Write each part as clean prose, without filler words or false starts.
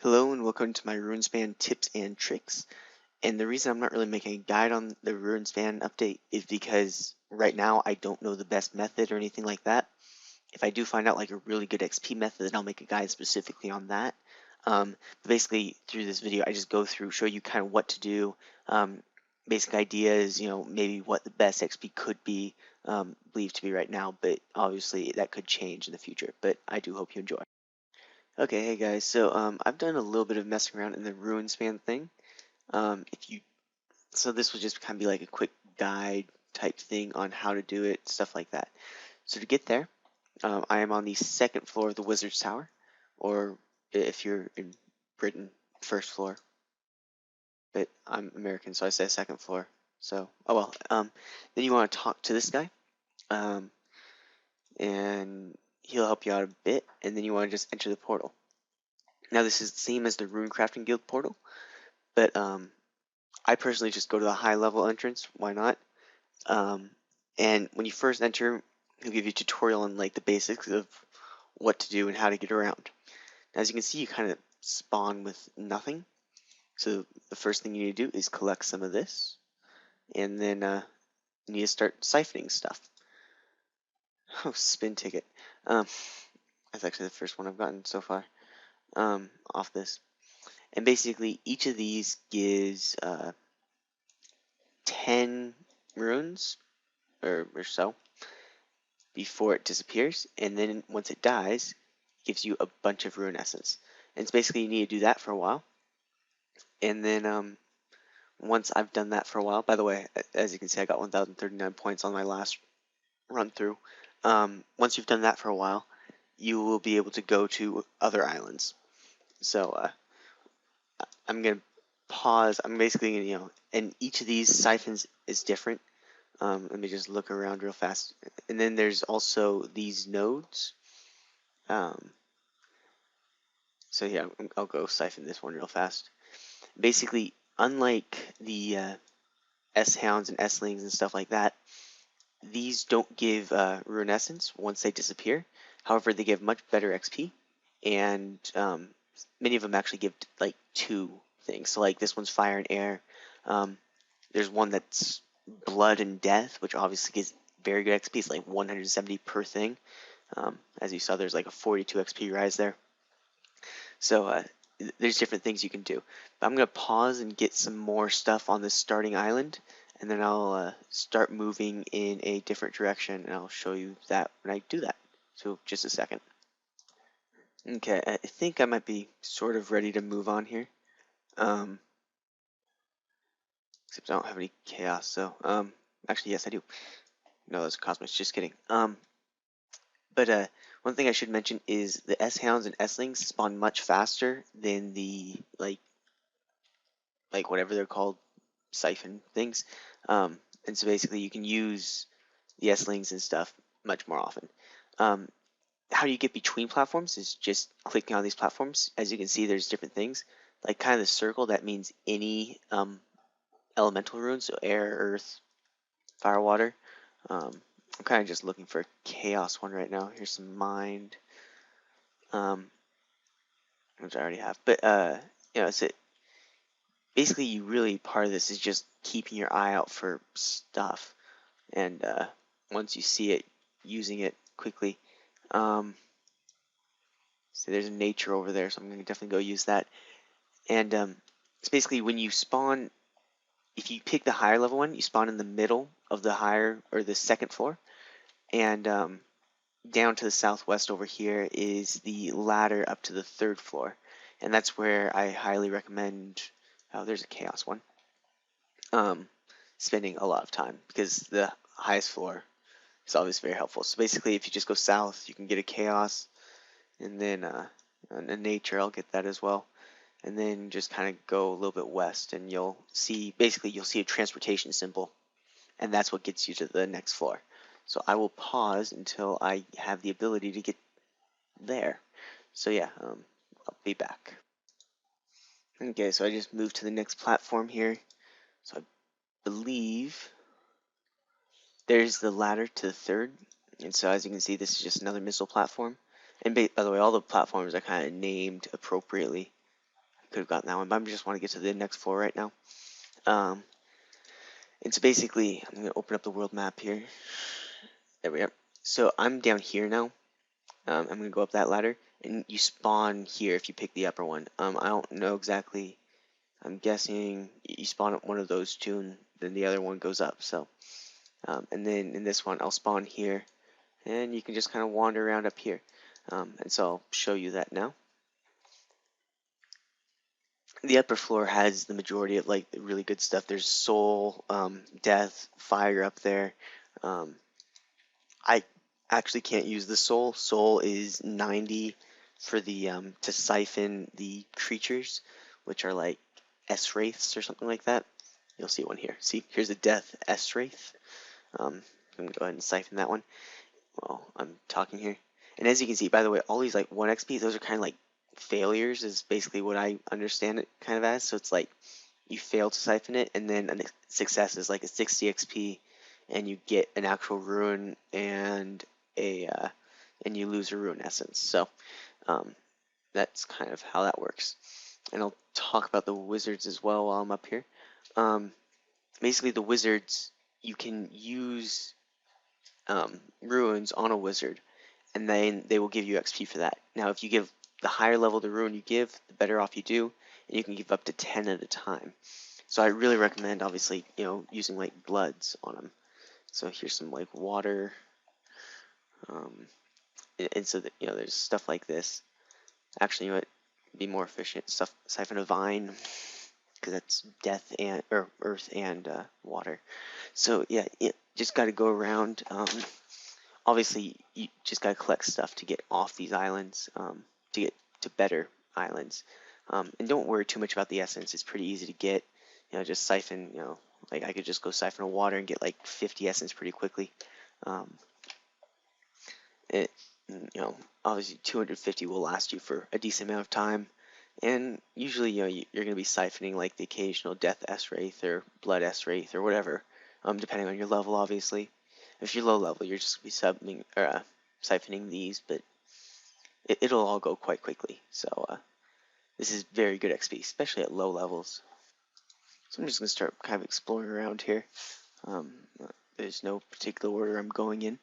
Hello and welcome to my Runespan tips and tricks. And the reason I'm not really making a guide on the Runespan update is because right now I don't know the best method or anything like that. If I do find out like a really good XP method, then I'll make a guide specifically on that. But basically through this video, I just go through, show you kind of what to do, basic ideas, maybe what the best XP could be, believed to be right now, but obviously that could change in the future. But I do hope you enjoy. Okay, hey guys, so I've done a little bit of messing around in the Runespan thing. If you, so this would just kind of be like a quick guide type thing on how to do it, stuff like that. So to get there, I am on the second floor of the Wizard's Tower, or if you're in Britain, first floor. But I'm American, so I say second floor. So, oh well. Then you want to talk to this guy, um, and he'll help you out a bit, and then you want to just enter the portal. Now this is the same as the Rune Crafting Guild portal, but I personally just go to the high level entrance. Why not? And when you first enter, he'll give you a tutorial on like the basics of what to do and how to get around. Now, as you can see, you kind of spawn with nothing. So the first thing you need to do is collect some of this, and then you need to start siphoning stuff. Oh, spin ticket. That's actually the first one I've gotten so far off this. And basically, each of these gives 10 runes or so before it disappears, and then once it dies, it gives you a bunch of rune essence. And it's basically you need to do that for a while. And then once I've done that for a while, by the way, as you can see, I got 1,039 points on my last run through. Once you've done that for a while, you will be able to go to other islands. So I'm gonna pause. I'm basically gonna, and each of these siphons is different. Let me just look around real fast. And then there's also these nodes. So yeah, I'll go siphon this one real fast. Basically, unlike the S-hounds and S-lings and stuff like that, these don't give rune essence once they disappear. However, they give much better XP, and many of them actually give like 2 things. So like this one's fire and air. There's one that's blood and death, which obviously gives very good XP. It's like 170 per thing. As you saw, there's like a 42 XP rise there. So there's different things you can do. But I'm going to pause and get some more stuff on this starting island, and then I'll start moving in a different direction, and I'll show you that when I do that. So just a second. Okay, I think I might be sort of ready to move on here. Except I don't have any chaos, so actually yes I do. No, that's Cosmos, just kidding. But one thing I should mention is the S-hounds and S-lings spawn much faster than the like whatever they're called, siphon things. And so basically you can use the S-lings and stuff much more often. How you get between platforms is just clicking on these platforms. As you can see, there's different things. Like kind of the circle, that means any elemental runes, so air, earth, fire, water. I'm kind of just looking for a chaos one right now. Here's some mind, which I already have. But it's it. Basically, you really, part of this is just keeping your eye out for stuff, and once you see it, using it quickly. So there's a nature over there, so I'm going to definitely go use that. And it's basically when you spawn, if you pick the higher level one, you spawn in the middle of the higher, or the second floor, and down to the southwest over here is the ladder up to the 3rd floor, and that's where I highly recommend. Oh, there's a chaos one. Spending a lot of time, because the highest floor is always very helpful. So basically, if you just go south, you can get a chaos, and then a nature, I'll get that as well. And then just kind of go a little bit west, and you'll see a transportation symbol, and that's what gets you to the next floor. So I will pause until I have the ability to get there. So yeah, I'll be back. Okay, so I just moved to the next platform here. So I believe there's the ladder to the 3rd. And so as you can see, this is just another missile platform. And by the way, all the platforms are kind of named appropriately. could have gotten that one, but I just want to get to the next floor right now. And so basically, I'm going to open up the world map here. There we are. So I'm down here now. I'm going to go up that ladder, and you spawn here if you pick the upper one. I don't know exactly. I'm guessing you spawn at one of those two, and then the other one goes up. So, and then in this one, I'll spawn here, and you can just kind of wander around up here. And so I'll show you that now. The upper floor has the majority of like the really good stuff. There's soul, death, fire up there. I actually can't use the soul. Soul is 90 for the to siphon the creatures, which are like S wraiths or something like that. You'll see one here. See, here's a death S wraith. I'm gonna go ahead and siphon that one. Well, I'm talking here, and as you can see, by the way, all these like 1 XP, those are kind of like failures. Is basically what I understand it kind of as. So it's like you fail to siphon it, and then a success is like a 60 XP, and you get an actual rune and and you lose a rune essence. So that's kind of how that works. And I'll talk about the wizards as well while I'm up here. Basically, the wizards, you can use runes on a wizard, and then they will give you XP for that. Now, if you give the higher level the rune you give, the better off you do, and you can give up to 10 at a time. So I really recommend, obviously, using like bloods on them. So here's some like water, and so that there's stuff like this. Actually, you know what? Be more efficient. Stuff siphon a vine, because that's death and or earth and water. So yeah, you just got to go around. Obviously, you just got to collect stuff to get off these islands, to get to better islands. And don't worry too much about the essence. It's pretty easy to get. Just siphon. Like I could just go siphon a water and get like 50 essence pretty quickly. It, obviously 250 will last you for a decent amount of time. And usually, you're going to be siphoning like the occasional death S wraith or blood S wraith or whatever, depending on your level, obviously. If you're low level, you're just going to be siphoning these, but it'll all go quite quickly. So this is very good XP, especially at low levels. So I'm just going to start kind of exploring around here. There's no particular order I'm going in,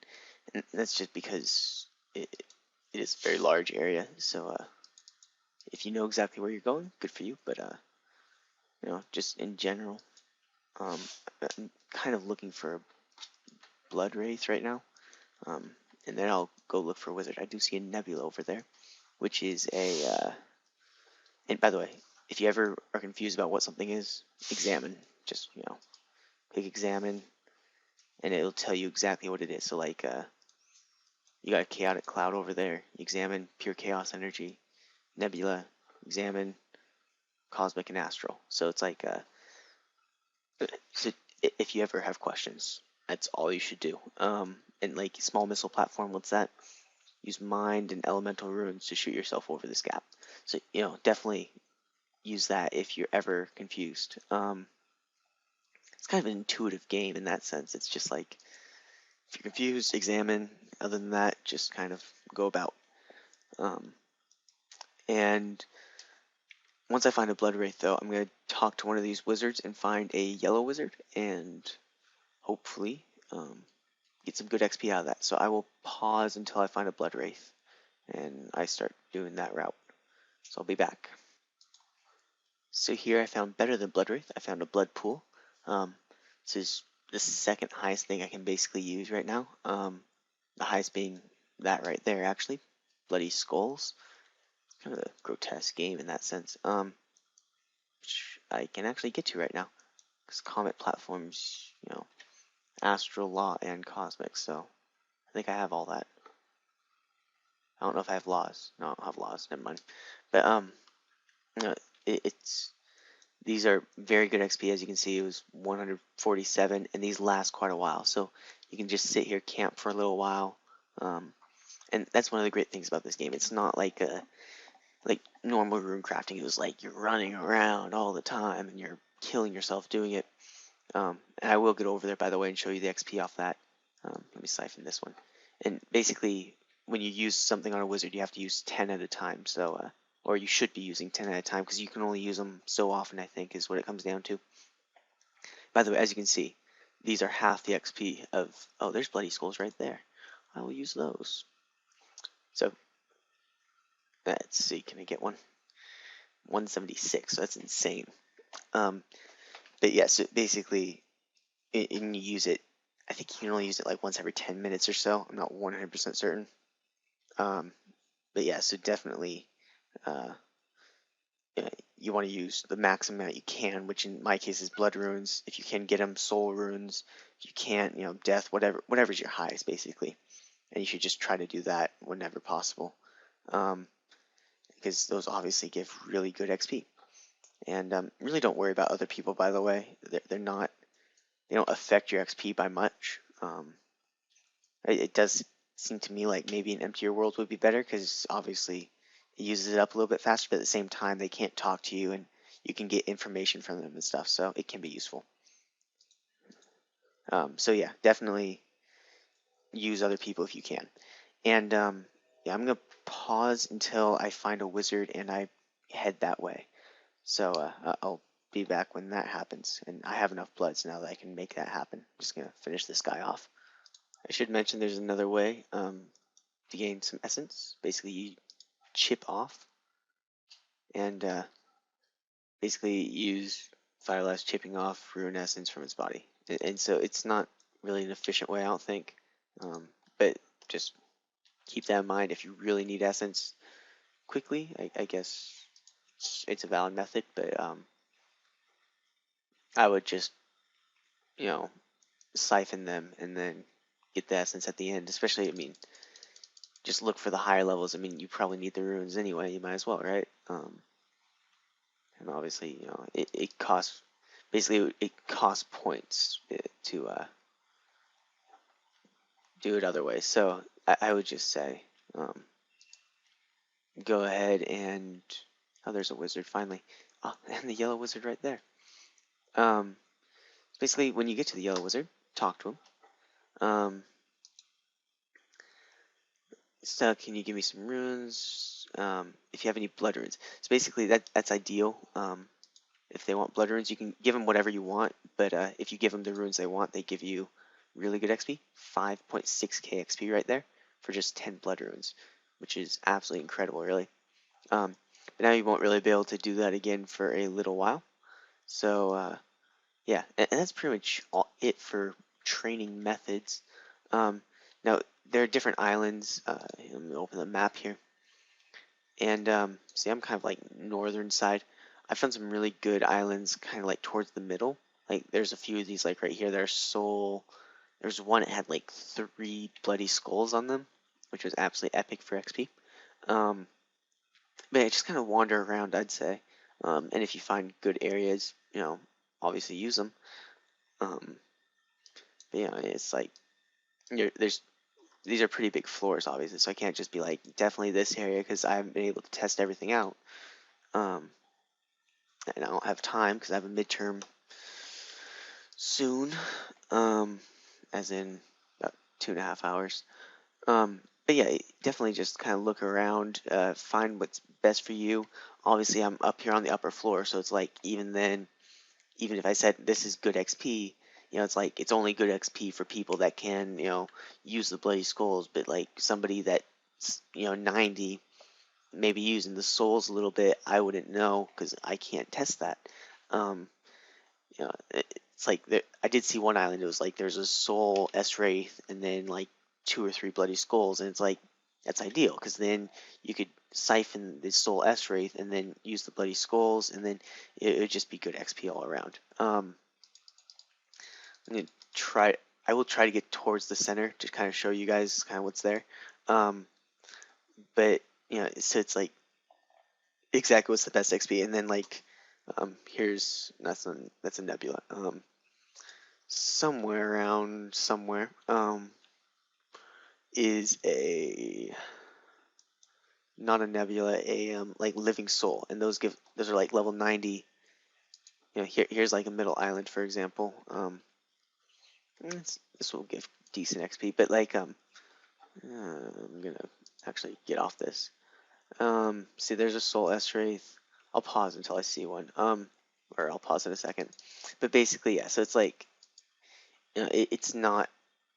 and that's just because it is a very large area. So if you know exactly where you're going, good for you. But just in general, I'm kind of looking for a blood wraith right now, and then I'll go look for a wizard. I do see a nebula over there, which is a. And by the way, if you ever are confused about what something is, examine. Just click examine, and it'll tell you exactly what it is. So like, you got a chaotic cloud over there. Examine pure chaos energy, nebula. Examine cosmic and astral. So it's like, so if you ever have questions, that's all you should do. And like small missile platform, what's that? Use mind and elemental runes to shoot yourself over this gap. So definitely use that if you're ever confused. It's kind of an intuitive game in that sense. It's just like, if you're confused, examine. Other than that, just kind of go about. And once I find a blood wraith, though, I'm going to talk to one of these wizards and find a yellow wizard, and hopefully get some good XP out of that. So I will pause until I find a blood wraith, and I start doing that route. So I'll be back. So here I found better than blood wraith. I found a blood pool. This is the second highest thing I can basically use right now. The highest being that right there, actually. Bloody skulls. Kind of a grotesque game in that sense. Which I can actually get to right now. Because Comet platforms, Astral, Law, and Cosmic. So I think I have all that. I don't know if I have laws. No, I don't have laws. Never mind. But these are very good XP. As you can see, it was 147, and these last quite a while. So you can just sit here, camp for a little while, and that's one of the great things about this game. It's not like normal rune crafting. It was like you're running around all the time and you're killing yourself doing it. And I will get over there, by the way, and show you the XP off that. Let me siphon this one. And basically, when you use something on a wizard, you have to use 10 at a time. So or you should be using 10 at a time because you can only use them so often, I think, is what it comes down to. By the way, as you can see, these are half the XP of, oh, there's bloody skulls right there. I will use those. So, let's see, can I get one? 176, so that's insane. But yeah, so basically, and you use it, I think you can only use it like once every 10 minutes or so. I'm not 100% certain. But yeah, so definitely, uh, you want to use the max amount you can, which in my case is blood runes. If you can get them, soul runes. If you can't, death, whatever's your highest basically. And you should just try to do that whenever possible, because those obviously give really good XP. And really don't worry about other people, by the way. They don't affect your XP by much. It does seem to me like maybe an emptier world would be better because obviously it uses it up a little bit faster, but at the same time they can't talk to you and you can get information from them and stuff, so it can be useful. So yeah, definitely use other people if you can. And yeah, I'm gonna pause until I find a wizard and I head that way. So I'll be back when that happens, and I have enough bloods now that I can make that happen. I'm just gonna finish this guy off. I should mention there's another way to gain some essence. Basically, you chip off and basically use Firelast chipping off rune essence from its body. And so it's not really an efficient way, I don't think. But just keep that in mind if you really need essence quickly. I guess it's a valid method, but I would just, siphon them and then get the essence at the end. Especially, I mean, just look for the higher levels. I mean, you probably need the runes anyway. You might as well, right? And obviously, it costs, basically it costs points to do it other ways. So I would just say, go ahead and, oh, there's a wizard finally. Oh, and the yellow wizard right there. Basically, when you get to the yellow wizard, talk to him. So can you give me some runes? If you have any blood runes. So basically, that's ideal. If they want blood runes, you can give them whatever you want, but if you give them the runes they want, they give you really good XP, 5.6k XP right there for just 10 blood runes, which is absolutely incredible, really. But now you won't really be able to do that again for a little while. So yeah, and that's pretty much it for training methods. Now, there are different islands. Let me open the map here. And see, I'm kind of like northern side. I found some really good islands kind of like towards the middle. Like there's a few of these like right here. There's one that had like 3 bloody skulls on them, which was absolutely epic for XP. But yeah, just kind of wander around, I'd say. And if you find good areas, obviously use them. But it's like these are pretty big floors, obviously, so I can't just be like definitely this area because I haven't been able to test everything out. And I don't have time because I have a midterm soon, as in about 2.5 hours. But yeah, definitely just kind of look around, find what's best for you. Obviously, I'm up here on the upper floor, so it's like even then, even if I said this is good XP, it's like it's only good XP for people that can, use the bloody skulls. But like somebody that's, 90, maybe using the souls a little bit, I wouldn't know because I can't test that. It's like I did see one island. It was like there's a soul S Wraith and then like 2 or 3 bloody skulls, and it's like that's ideal because then you could siphon the soul S Wraith and then use the bloody skulls, and then it would just be good XP all around. I'm gonna try. I will try to get towards the center to kind of show you guys kind of what's there. But so it's like exactly what's the best XP, and then like here's that's a nebula. Somewhere around somewhere is a not a nebula, a like living soul, and those are like level 90. Here's like a middle island, for example. This will give decent XP, but like I'm gonna actually get off this. See, there's a Soul S Wraith. I'll pause until I see one. Or I'll pause in a second. But basically, yeah. So it's like, it's not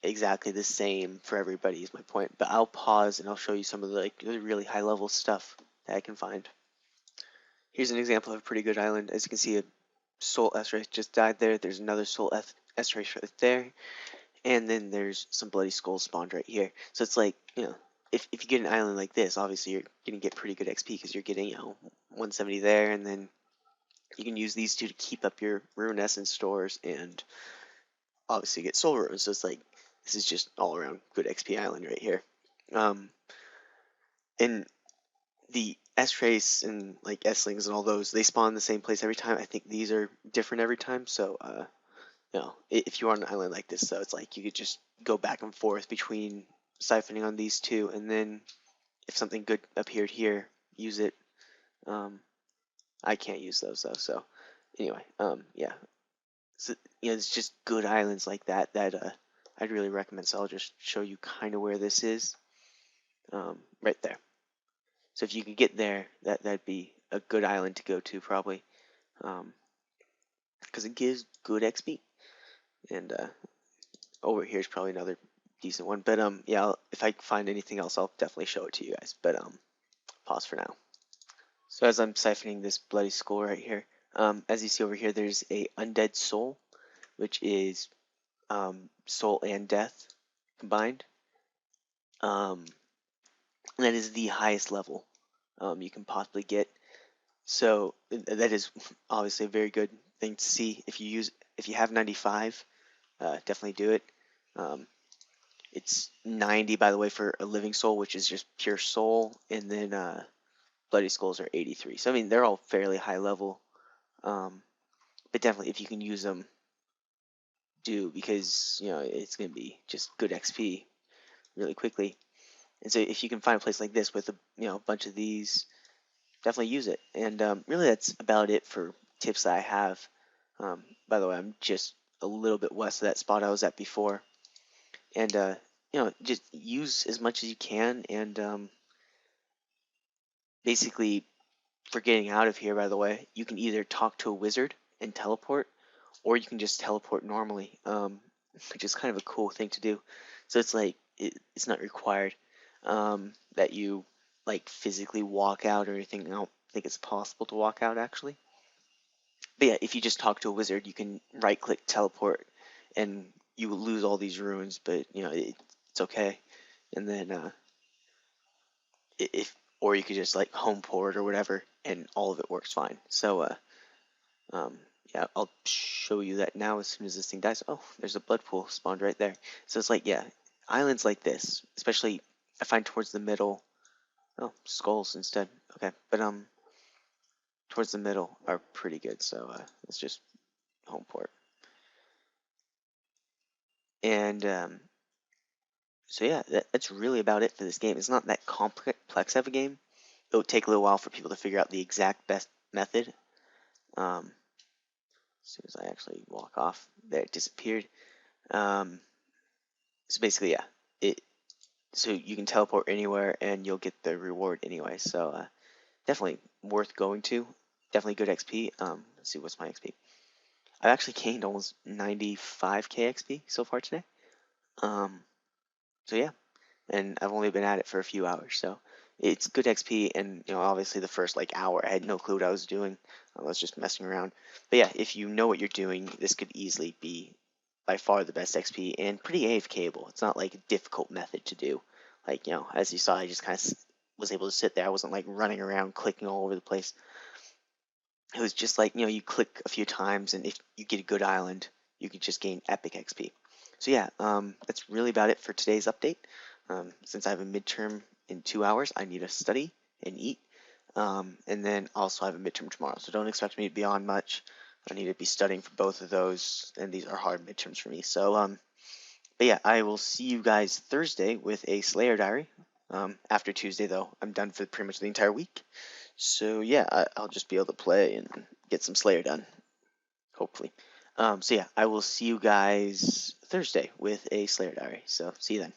exactly the same for everybody. Is my point. But I'll pause and I'll show you some of the the really high level stuff that I can find. Here's an example of a pretty good island. As you can see, a Soul S Wraith just died there. There's another Soul S Wraith right there. And then there's some bloody skulls spawned right here. So it's like, if you get an island like this, obviously you're going to get pretty good XP because you're getting, 170 there, and then you can use these two to keep up your rune essence stores and obviously get soul runes. So it's like, this is just all around good XP island right here. And the S-Trace and like S-Lings and all those, they spawn in the same place every time. I think these are different every time. So, if you're on an island like this, though, it's like you could just go back and forth between siphoning on these two, and then if something good appeared here, use it. I can't use those though, so anyway, yeah. So it's just good islands like that that I'd really recommend. So I'll just show you kind of where this is, right there. So if you could get there, that'd be a good island to go to probably, because it gives good XP. And over here is probably another decent one. But yeah, if I find anything else, I'll definitely show it to you guys. But pause for now. So as I'm siphoning this bloody skull right here, as you see over here, there's a undead soul, which is soul and death combined. And that is the highest level you can possibly get. So that is obviously a very good thing to see. If you have 95, definitely do it. It's 90, by the way, for a living soul, which is just pure soul, and then bloody skulls are 83. So I mean, they're all fairly high level, but definitely if you can use them, do, because it's going to be just good XP really quickly. And so if you can find a place like this with a bunch of these, definitely use it. And really, that's about it for tips that I have. By the way, I'm just a little bit west of that spot I was at before, and just use as much as you can. And basically, for getting out of here, by the way, you can either talk to a wizard and teleport, or you can just teleport normally, which is kind of a cool thing to do. So it's like it's not required that you like physically walk out or anything. I don't think it's possible to walk out actually. But yeah, if you just talk to a wizard, you can right-click teleport, and you will lose all these runes, but it's okay. And then if or you could just like home port or whatever, and all of it works fine. So yeah, I'll show you that now as soon as this thing dies. Oh, there's a blood pool spawned right there. So it's like, yeah, islands like this, especially I find towards the middle. Oh, skulls instead. Okay, but towards the middle are pretty good. So let's just home port. And so yeah, that's really about it for this game. It's not that complex of a game. It'll take a little while for people to figure out the exact best method. As soon as I actually walk off, there it disappeared. So basically, yeah, so you can teleport anywhere and you'll get the reward anyway. So definitely worth going to. Definitely good XP. Let's see, what's my XP? I've actually gained almost 95k XP so far today. So yeah, and I've only been at it for a few hours, so it's good XP. And obviously the first like hour, I had no clue what I was doing. I was just messing around. But yeah, if you know what you're doing, this could easily be by far the best XP and pretty AFKable. It's not like a difficult method to do. Like as you saw, I just kind of was able to sit there. I wasn't like running around clicking all over the place. It was just like you click a few times, and if you get a good island, you can just gain epic XP. So yeah, that's really about it for today's update. Since I have a midterm in 2 hours, I need to study and eat. And then also I have a midterm tomorrow, so don't expect me to be on much. I need to be studying for both of those, and these are hard midterms for me. So, but yeah, I will see you guys Thursday with a Slayer Diary. After Tuesday, though, I'm done for pretty much the entire week. So yeah, I'll just be able to play and get some Slayer done, hopefully. So yeah, I will see you guys Thursday with a Slayer Diary. So see you then.